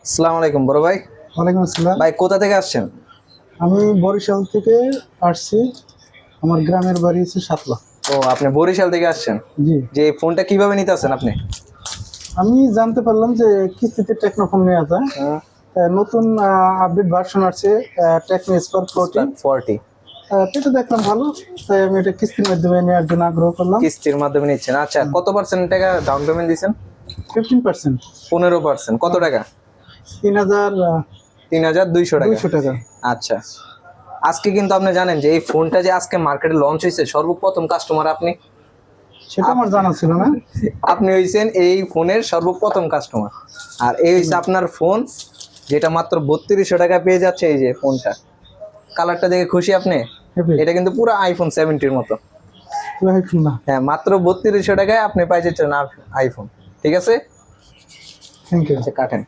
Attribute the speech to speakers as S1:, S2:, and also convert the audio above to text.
S1: আসসালামু আলাইকুম বড় ভাই।
S2: ওয়ালাইকুম আসসালাম।
S1: ভাই কোথা থেকে আসছেন?
S2: আমি বরিশাল থেকে আসছি। আমার গ্রামের বাড়ি হচ্ছে সাতলা।
S1: ও আপনি বরিশাল থেকে আসছেন।
S2: জি।
S1: যে এই ফোনটা কিভাবে নিতে আসছেন আপনি?
S2: আমি জানতে পারলাম যে কিস্তিতে টেকনোফোন নেওয়া যায়।
S1: হুম,
S2: নতুন আপডেট ভার্সন আছে টেকনো স্পার্ক 40।
S1: 40
S2: এটা দেখলাম ভালো, তাই আমি এটা কিস্তির মাধ্যমে নেওয়ার জন্য আগ্রহ করলাম।
S1: কিস্তির মাধ্যমে নিচ্ছেন। আচ্ছা, কত পার্সেন্ট টাকা ডাউন পেমেন্ট দিয়েছেন?
S2: 15%।
S1: 15%। কত টাকা?
S2: 3200
S1: 3200 টাকা।
S2: টাকা।
S1: আচ্ছা, আজকে কিন্তু আপনি জানেন যে এই ফোনটা যে আজকে মার্কেটে লঞ্চ হয়েছে, সর্বপ্রথম কাস্টমার আপনি।
S2: সেটা আমার জানা ছিল না।
S1: আপনি হইছেন এই ফোনের সর্বপ্রথম কাস্টমার। আর এই হচ্ছে আপনার ফোন, যেটা মাত্র 3200 টাকা পেয়ে যাচ্ছে। এই যে ফোনটা, কালারটা দেখে খুশি আপনি?
S2: Happy?
S1: এটা কিন্তু পুরো আইফোন 70-র মতো।
S2: না।
S1: হ্যাঁ, মাত্র 3200 টাকায় আপনি পাই যাচ্ছেন আইফোন। ঠিক আছে,
S2: থ্যাংক ইউ।
S1: আচ্ছা কাটেন।